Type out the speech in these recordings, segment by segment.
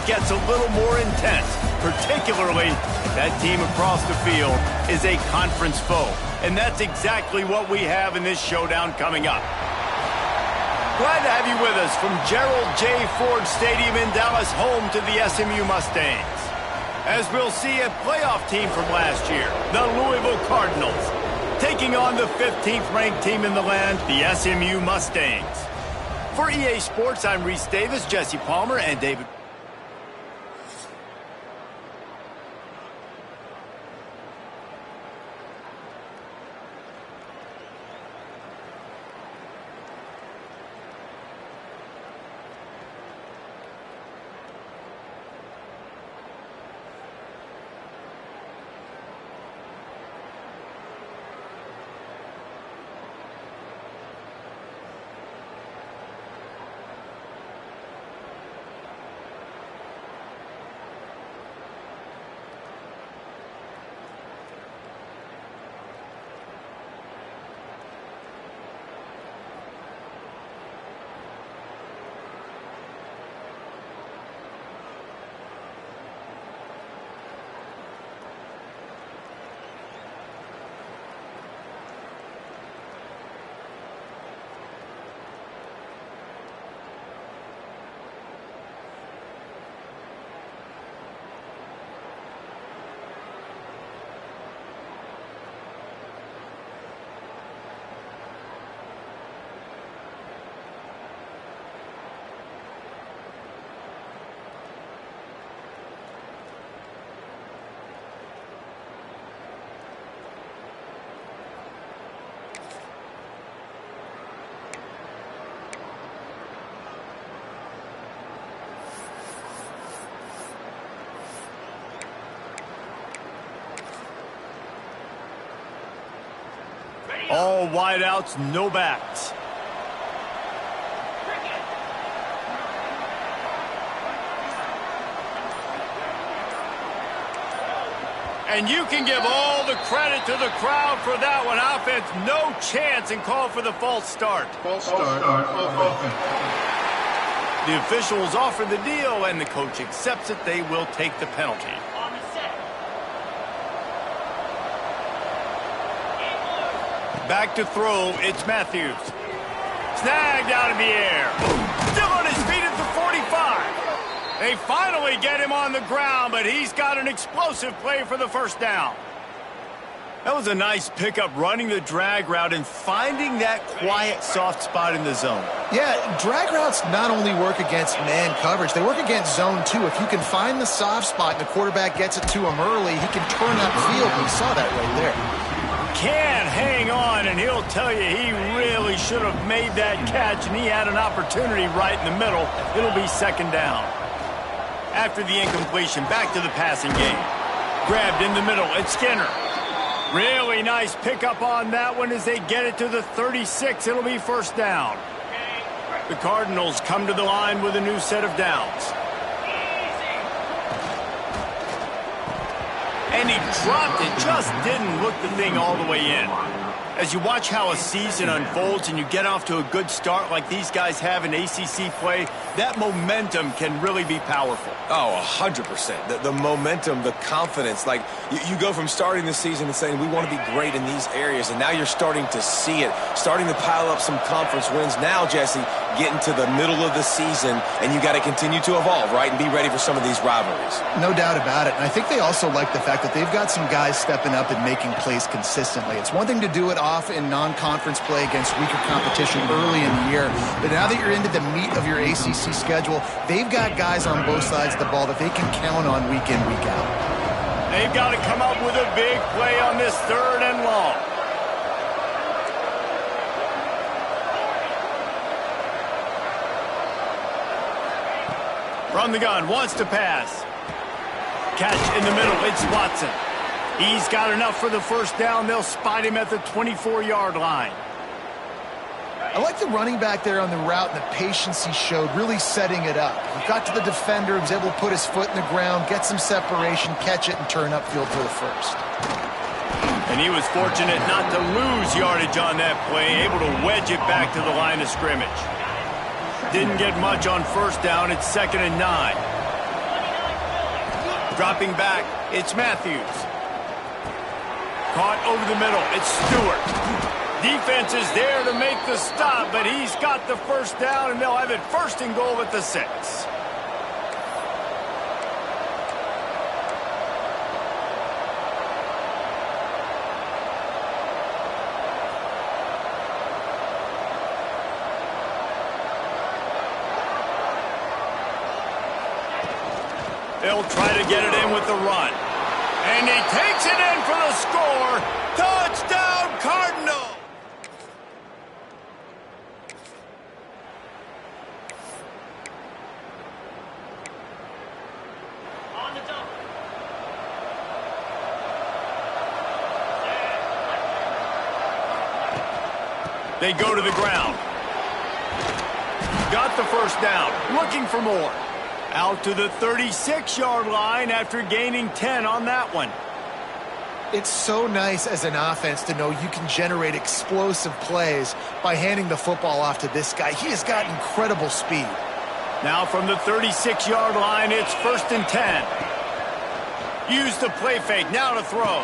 gets a little more intense, particularly if that team across the field is a conference foe. And that's exactly what we have in this showdown coming up. Glad to have you with us from Gerald J. Ford Stadium in Dallas, home to the SMU Mustangs. As we'll see, a playoff team from last year, the Louisville Cardinals, taking on the 15th ranked team in the land, the SMU Mustangs. For EA Sports, I'm Reese Davis, Jesse Palmer, and David. All wideouts, no backs. And you can give all the credit to the crowd for that one. Offense, no chance, and call for the false start. False start. The officials offer the deal, and the coach accepts it. They will take the penalty. Back to throw, it's Matthews. Snagged out of the air. Still on his feet at the 45. They finally get him on the ground, but he's got an explosive play for the first down. That was a nice pickup, running the drag route and finding that quiet, soft spot in the zone. Yeah, drag routes not only work against man coverage, they work against zone too. If you can find the soft spot and the quarterback gets it to him early, he can turn upfield. We saw that right there. Can't hang on, and he'll tell you he really should have made that catch, and he had an opportunity right in the middle. It'll be second down. After the incompletion, back to the passing game. Grabbed in the middle, it's Skinner. Really nice pickup on that one as they get it to the 36. It'll be first down. The Cardinals come to the line with a new set of downs. And he dropped it, just didn't look the thing all the way in. As you watch how a season unfolds and you get off to a good start like these guys have in ACC play, that momentum can really be powerful. Oh, 100%. The momentum, the confidence. Like, you go from starting the season and saying, we want to be great in these areas, and now you're starting to see it, starting to pile up some conference wins. Now, Jesse, getting to the middle of the season, and you got to continue to evolve, right, and be ready for some of these rivalries. No doubt about it. And I think they also like the fact that they've got some guys stepping up and making plays consistently. It's one thing to do it off in non-conference play against weaker competition early in the year, but now that you're into the meat of your ACC schedule, they've got guys on both sides of the ball that they can count on week in, week out. They've got to come up with a big play on this third and long. From the gun, wants to pass. Catch in the middle, it's Watson. He's got enough for the first down. They'll spot him at the 24-yard line. I like the running back there on the route and the patience he showed, really setting it up. He got to the defender, was able to put his foot in the ground, get some separation, catch it, and turn upfield for the first. And he was fortunate not to lose yardage on that play, able to wedge it back to the line of scrimmage. Didn't get much on first down. It's 2nd and 9. Dropping back, it's Matthews. Caught over the middle, it's Stewart. Defense is there to make the stop, but he's got the first down, and they'll have it first and goal at the 6. They'll try to get it in with the run. And he takes it in for the score. Touchdown, Cardinal! On the double. They go to the ground. Got the first down. Looking for more. Out to the 36-yard line after gaining 10 on that one. It's so nice as an offense to know you can generate explosive plays by handing the football off to this guy. He has got incredible speed. Now from the 36-yard line, it's 1st and 10. Use the play fake, now to throw.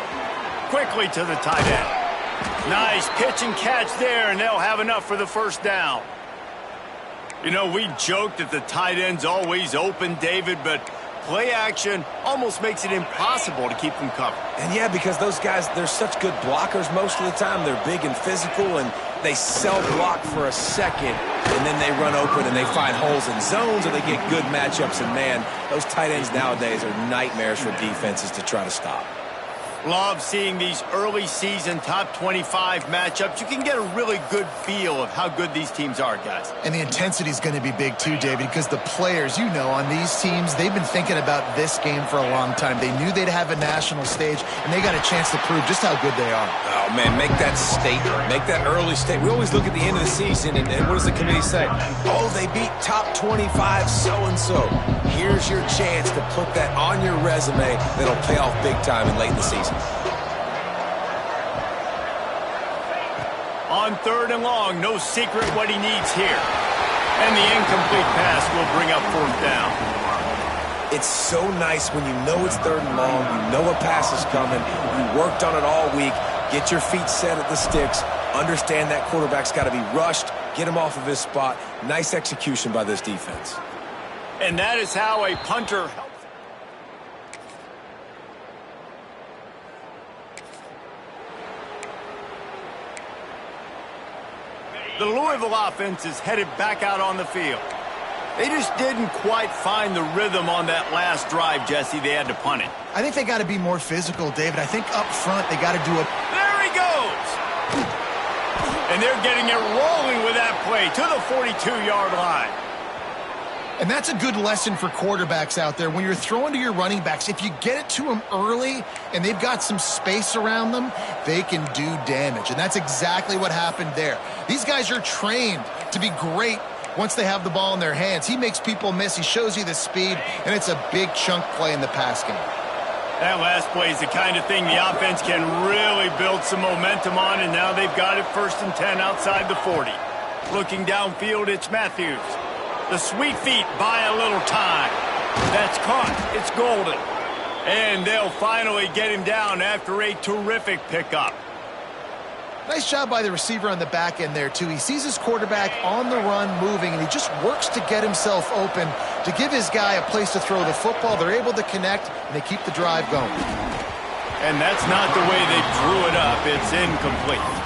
Quickly to the tight end. Nice pitch and catch there, and they'll have enough for the first down. You know, we joke that the tight end's always open, David, but play action almost makes it impossible to keep them covered. And yeah, because those guys, they're such good blockers most of the time. They're big and physical, and they sell block for a second, and then they run open and they find holes in zones, or they get good matchups. And man, those tight ends nowadays are nightmares for defenses to try to stop. Love seeing these early season top 25 matchups. You can get a really good feel of how good these teams are, guys. And the intensity is going to be big too, David, because the players, you know, on these teams, they've been thinking about this game for a long time. They knew they'd have a national stage, and they got a chance to prove just how good they are. Oh, man, make that statement. Make that early statement. We always look at the end of the season, and what does the committee say? Oh, they beat top 25 so-and-so. Here's your chance to put that on your resume that'll pay off big time and late in the season. On 3rd and long, no secret what he needs here. And the incomplete pass will bring up 4th down. It's so nice when you know it's 3rd and long, you know a pass is coming, you worked on it all week, get your feet set at the sticks, understand that quarterback's got to be rushed, get him off of his spot. Nice execution by this defense. And that is how a punter helps. The Louisville offense is headed back out on the field. They just didn't quite find the rhythm on that last drive, Jesse. They had to punt it. I think they got to be more physical, David. I think up front they got to do it. There he goes! And they're getting it rolling with that play to the 42-yard line. And that's a good lesson for quarterbacks out there. When you're throwing to your running backs, if you get it to them early and they've got some space around them, they can do damage. And that's exactly what happened there. These guys are trained to be great once they have the ball in their hands. He makes people miss. He shows you the speed, and it's a big chunk play in the pass game. That last play is the kind of thing the offense can really build some momentum on, and now they've got it 1st and 10 outside the 40. Looking downfield, it's Matthews. The sweet feet buy a little time. That's caught. It's golden. And they'll finally get him down after a terrific pickup. Nice job by the receiver on the back end there, too. He sees his quarterback on the run moving, and he just works to get himself open to give his guy a place to throw the football. They're able to connect, and they keep the drive going. And that's not the way they drew it up. It's incomplete.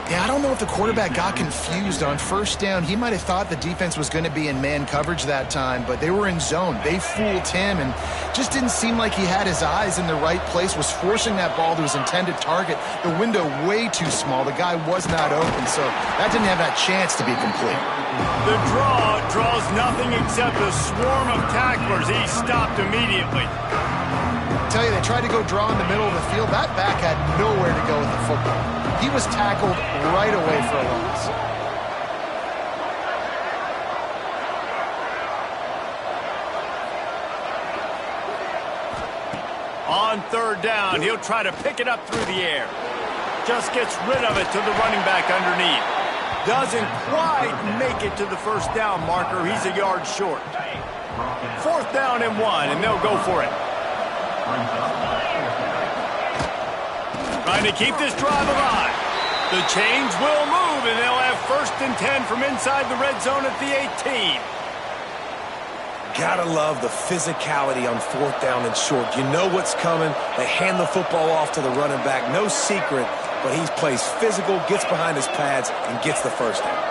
Yeah, I don't know if the quarterback got confused on 1st down. He might have thought the defense was going to be in man coverage that time, but they were in zone. They fooled him and just didn't seem like he had his eyes in the right place, was forcing that ball to his intended target. The window way too small. The guy was not open, so that didn't have that chance to be complete. The draw draws nothing except a swarm of tacklers. He stopped immediately. I tell you, they tried to go draw in the middle of the field. That back had nowhere to go with the football. He was tackled right away for a loss. On 3rd down, he'll try to pick it up through the air. Just gets rid of it to the running back underneath. Doesn't quite make it to the 1st down marker. He's a yard short. 4th down and 1, and they'll go for it. Trying to keep this drive alive. The chains will move, and they'll have 1st and 10 from inside the red zone at the 18. Gotta love the physicality on 4th down and short. You know what's coming. They hand the football off to the running back. No secret, but he plays physical, gets behind his pads, and gets the 1st down.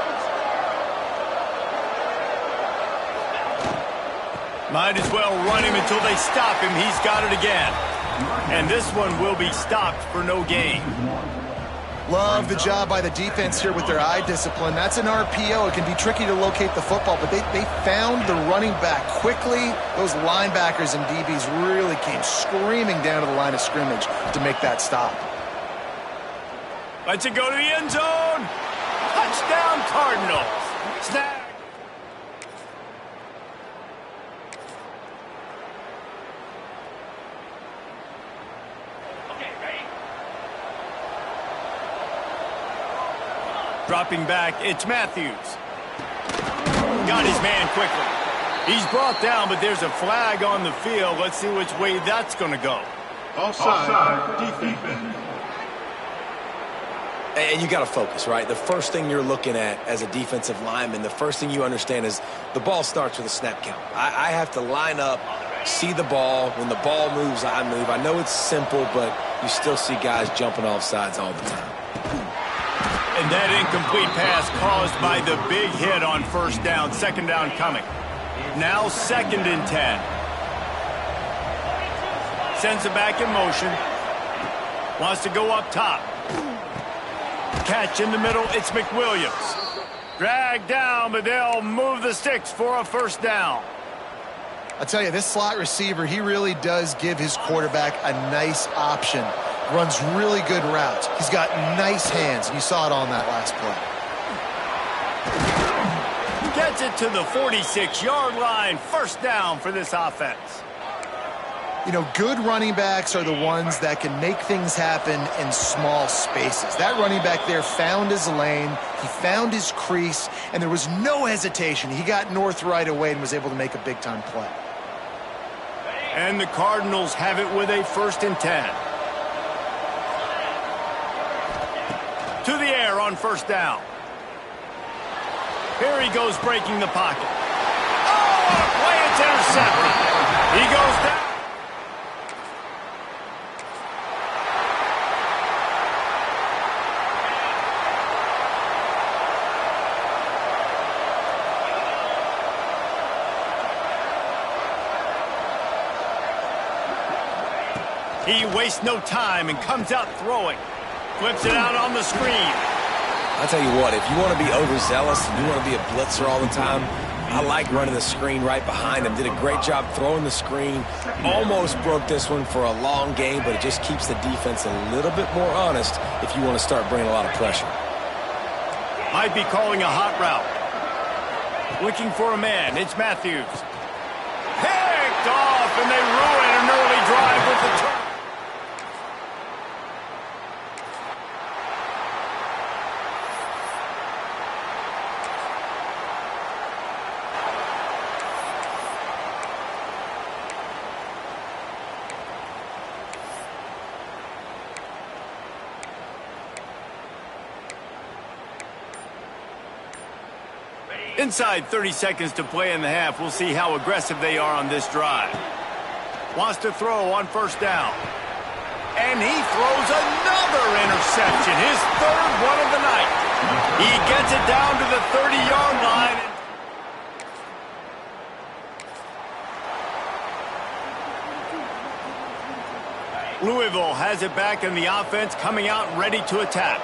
Might as well run him until they stop him. He's got it again. And this one will be stopped for no gain. Love the job by the defense here with their eye discipline. That's an RPO. It can be tricky to locate the football, but they found the running back quickly. Those linebackers and DBs really came screaming down to the line of scrimmage to make that stop. Let's it go to the end zone. Touchdown, Cardinals. Snap. Dropping back, it's Matthews. Got his man quickly. He's brought down, but there's a flag on the field. Let's see which way that's going to go. Offside, defense. And you got to focus, right? The first thing you're looking at as a defensive lineman, the first thing you understand is the ball starts with a snap count. I have to line up, see the ball. When the ball moves, I move. I know it's simple, but you still see guys jumping off sides all the time. And that incomplete pass caused by the big hit on 1st down, 2nd down coming. Now 2nd and 10. Sends it back in motion. Wants to go up top. Catch in the middle, it's McWilliams. Dragged down, but they'll move the sticks for a 1st down. I'll tell you, this slot receiver, he really does give his quarterback a nice option. Runs really good routes. He's got nice hands. You saw it on that last play. Gets it to the 46-yard line. 1st down for this offense. You know, good running backs are the ones that can make things happen in small spaces. That running back there found his lane. He found his crease, and there was no hesitation. He got north right away and was able to make a big-time play. And the Cardinals have it with a 1st and 10. To the air on 1st down. Here he goes breaking the pocket. Oh, play, it's intercepted. He goes down. He wastes no time and comes out throwing. Flips it out on the screen. I'll tell you what, if you want to be overzealous and you want to be a blitzer all the time, I like running the screen right behind him. Did a great job throwing the screen. Almost broke this one for a long game, but it just keeps the defense a little bit more honest if you want to start bringing a lot of pressure. Might be calling a hot route. Looking for a man. It's Matthews. Picked off, and they ruin an early drive with the turn. Inside 30 seconds to play in the half. We'll see how aggressive they are on this drive. Wants to throw on 1st down. And he throws another interception. His 3rd one of the night. He gets it down to the 30-yard line. Louisville has it back in the offense, coming out ready to attack.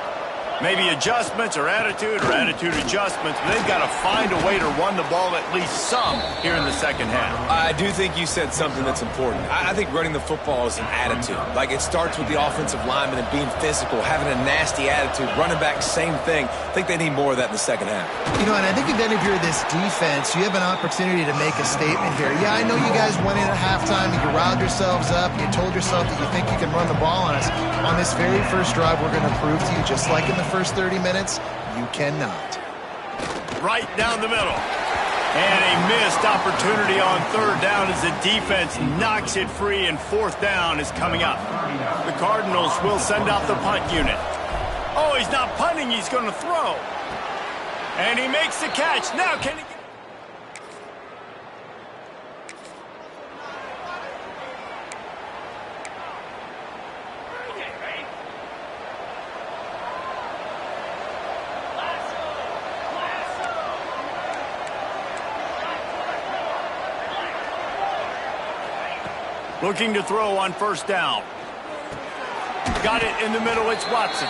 Maybe adjustments or attitude adjustments, but they've got to find a way to run the ball at least some here in the 2nd half. I do think you said something that's important. I think running the football is an attitude. Like, it starts with the offensive lineman and being physical, having a nasty attitude. Running back, same thing. I think they need more of that in the 2nd half. You know, and I think again, if you're this defense, you have an opportunity to make a statement here. Yeah, I know you guys went in at halftime and you riled yourselves up and you told yourself that you think you can run the ball on us. On this very first drive, we're going to prove to you, just like in the first 30 minutes, you cannot. Right down the middle. And a missed opportunity on third down as the defense knocks it free, and fourth down is coming up. The Cardinals will send out the punt unit. Oh, he's not punting, he's going to throw. And he makes the catch. Now can he get... Looking to throw on first down. Got it in the middle, it's Watson.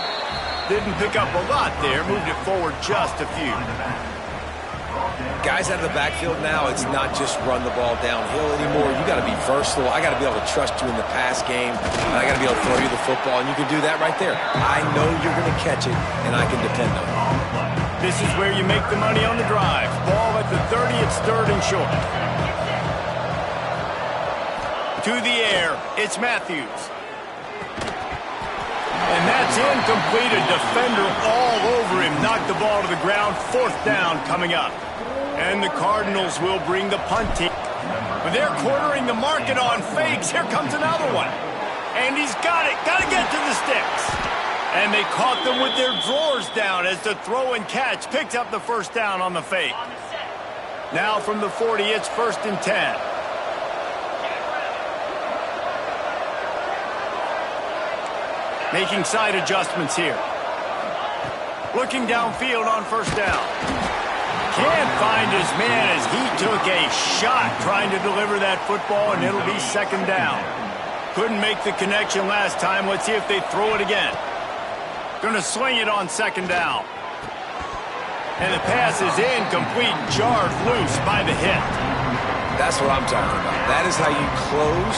Didn't pick up a lot there, moved it forward just a few. Guys out of the backfield now, it's not just run the ball downhill anymore. You got to be versatile. I got to be able to trust you in the pass game, and I got to be able to throw you the football, and you can do that right there. I know you're going to catch it, and I can depend on it. This is where you make the money on the drive. Ball at the 30, it's third and short. To the air, it's Matthews. And that's incomplete. A defender all over him. Knocked the ball to the ground. Fourth down coming up. And the Cardinals will bring the punt team. But they're cornering the market on fakes. Here comes another one. And he's got it. Got to get to the sticks. And they caught them with their drawers down as the throw and catch picked up the first down on the fake. Now from the 40, it's first and 10. Making side adjustments here. Looking downfield on first down. Can't find his man as he took a shot trying to deliver that football, and it'll be second down. Couldn't make the connection last time. Let's see if they throw it again. Gonna swing it on second down. And the pass is incomplete, jarred loose by the hit. That's what I'm talking about. That is how you close.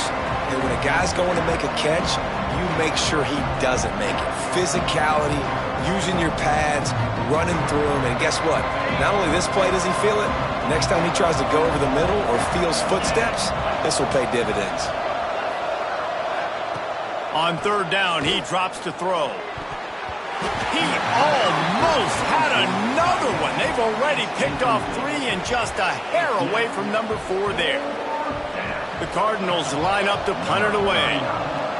And when a guy's going to make a catch, you make sure he doesn't make it. Physicality, using your pads, running through them. And guess what? Not only this play does he feel it, next time he tries to go over the middle or feels footsteps, this will pay dividends. On third down, he drops to throw. He almost had another one. They've already picked off three and just a hair away from number 4 there. The Cardinals line up to punt it away.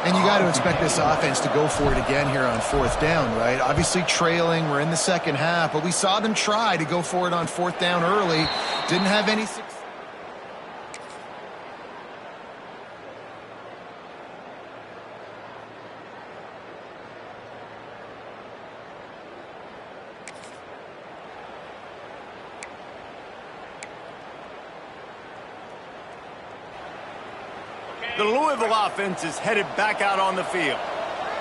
And you got to expect this offense to go for it again here on fourth down, right? Obviously trailing, we're in the second half, but we saw them try to go for it on fourth down early. Didn't have any success. The Louisville offense is headed back out on the field.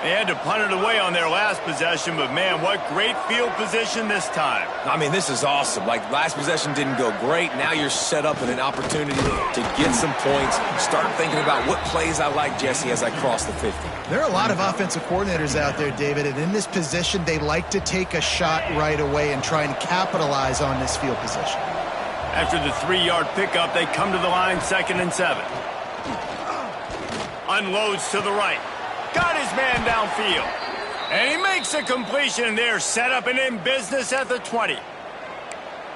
They had to punt it away on their last possession, but man, what great field position this time. I mean, this is awesome. Like, last possession didn't go great. Now you're set up in an opportunity to get some points. Start thinking about what plays I like, Jesse, as I cross the 50. There are a lot of offensive coordinators out there, David, and in this position, they like to take a shot right away and try and capitalize on this field position. After the 3-yard pickup, they come to the line, 2nd and 7. Unloads to the right. Got his man downfield. And he makes a completion there. Set up and in business at the 20.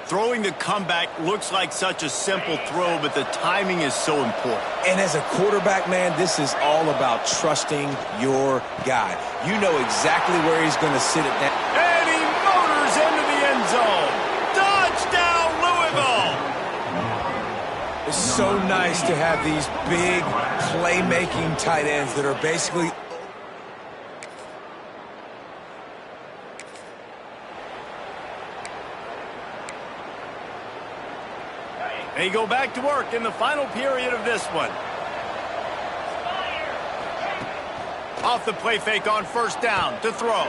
Throwing the comeback looks like such a simple throw, but the timing is so important. And as a quarterback, man, this is all about trusting your guy. You know exactly where he's going to sit it down. And he motors into the end zone. Touchdown, Louisville! It's so nice to have these big playmaking tight ends that are basically... They go back to work in the final period of this one. Off the play fake on first down to throw.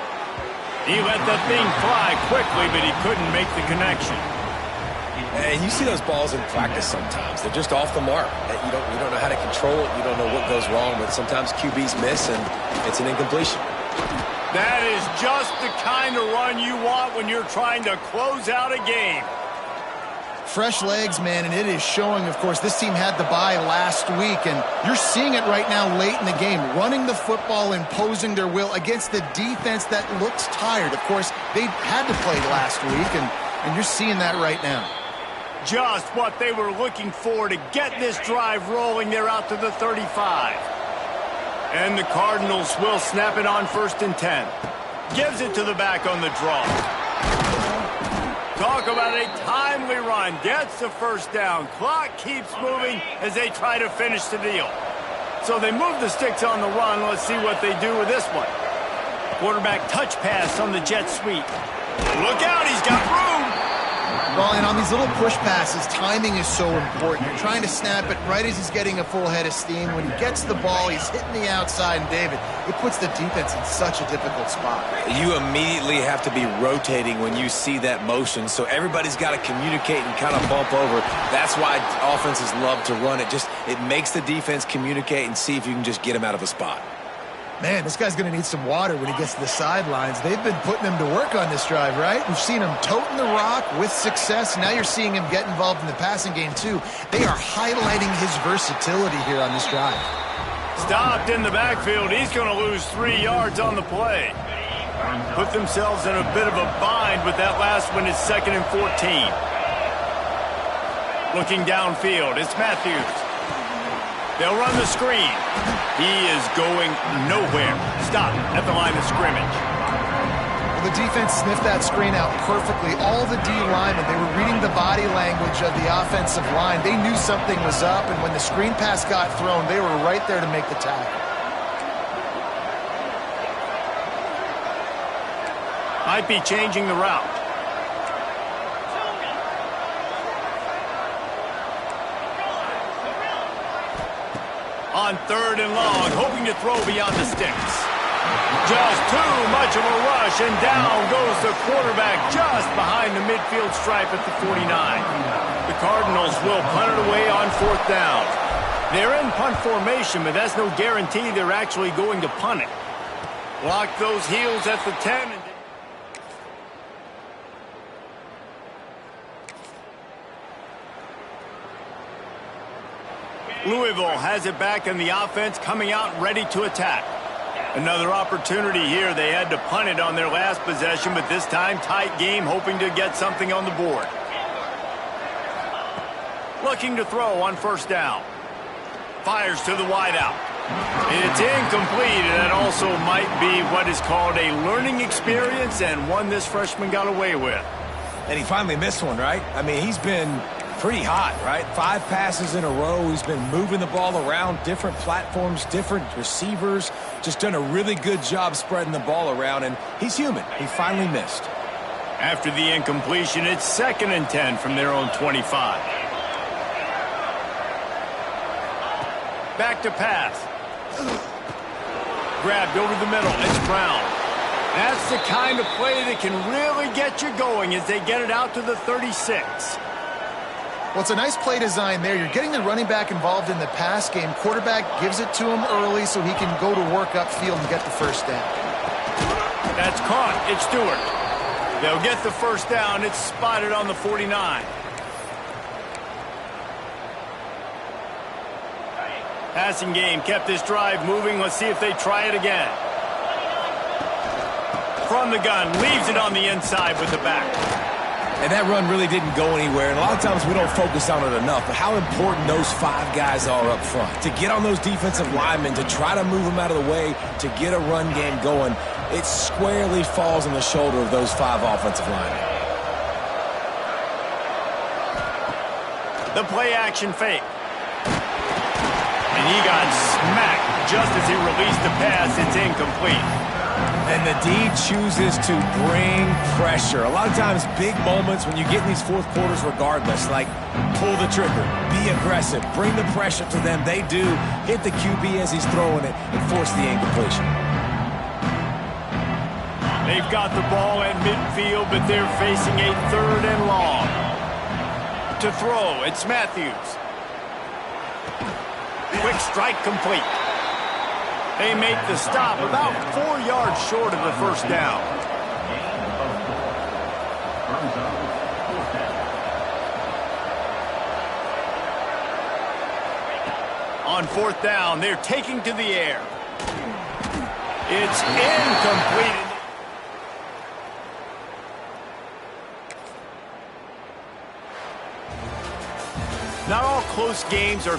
He let the thing fly quickly, but he couldn't make the connection. And you see those balls in practice sometimes. They're just off the mark. You don't know how to control it. You don't know what goes wrong, but sometimes QBs miss, and it's an incompletion. That is just the kind of run you want when you're trying to close out a game. Fresh legs, man, and it is showing, of course. This team had the bye last week, and you're seeing it right now late in the game, running the football, imposing their will against the defense that looks tired. Of course, they had to play last week, and you're seeing that right now. Just what they were looking for to get this drive rolling. They're out to the 35. And the Cardinals will snap it on 1st and 10. Gives it to the back on the draw. Talk about a timely run. Gets the first down. Clock keeps moving as they try to finish the deal. So they move the sticks on the run. Let's see what they do with this one. Quarterback touch pass on the jet sweep. Look out, he's got room. Well, and on these little push passes, timing is so important. You're trying to snap it right as he's getting a full head of steam. When he gets the ball, he's hitting the outside, and David, it puts the defense in such a difficult spot. You immediately have to be rotating when you see that motion, so everybody's got to communicate and kind of bump over. That's why offenses love to run it. It makes the defense communicate and see if you can just get him out of a spot. Man, this guy's going to need some water when he gets to the sidelines. They've been putting him to work on this drive, right? We've seen him toting the rock with success. Now you're seeing him get involved in the passing game, too. They are highlighting his versatility here on this drive. Stopped in the backfield. He's going to lose 3 yards on the play. Put themselves in a bit of a bind with that last one. It's 2nd and 14. Looking downfield, it's Matthews. They'll run the screen. He is going nowhere. Stop at the line of scrimmage. Well, the defense sniffed that screen out perfectly. All the D linemen, they were reading the body language of the offensive line. They knew something was up, and when the screen pass got thrown, they were right there to make the tackle. Might be changing the route. On 3rd and long, hoping to throw beyond the sticks. Just too much of a rush, and down goes the quarterback just behind the midfield stripe at the 49. The Cardinals will punt it away on 4th down. They're in punt formation, but that's no guarantee they're actually going to punt it. Lock those heels at the 10. Louisville has it back in the offense, coming out ready to attack. Another opportunity here. They had to punt it on their last possession, but this time tight game, hoping to get something on the board. Looking to throw on 1st down. Fires to the wideout. It's incomplete, and that also might be what is called a learning experience, and one this freshman got away with. And he finally missed one, right? I mean, he's been pretty hot, right? 5 passes in a row. He's been moving the ball around, different platforms, different receivers. Just done a really good job spreading the ball around, and he's human. He finally missed. After the incompletion, it's 2nd and 10 from their own 25. Back to pass. Grabbed over the middle. It's Brown. That's the kind of play that can really get you going as they get it out to the 36. Well, it's a nice play design there. You're getting the running back involved in the pass game. Quarterback gives it to him early so he can go to work upfield and get the first down. That's caught. It's Stewart. They'll get the first down. It's spotted on the 49. Passing game kept this drive moving. Let's see if they try it again. From the gun, leaves it on the inside with the back. And that run really didn't go anywhere, and a lot of times we don't focus on it enough, but how important those 5 guys are up front. To get on those defensive linemen, to try to move them out of the way, to get a run game going, it squarely falls on the shoulder of those 5 offensive linemen. The play-action fake. And he got smacked just as he released the pass. It's incomplete. And the D chooses to bring pressure. A lot of times, big moments when you get in these fourth quarters regardless, like pull the trigger, be aggressive, bring the pressure to them. They do hit the QB as he's throwing it and force the incompletion. They've got the ball at midfield, but they're facing a 3rd and long. To throw, it's Matthews. Quick strike complete. They make the stop about 4 yards short of the first down. On 4th down, they're taking to the air. It's incomplete. Not all close games are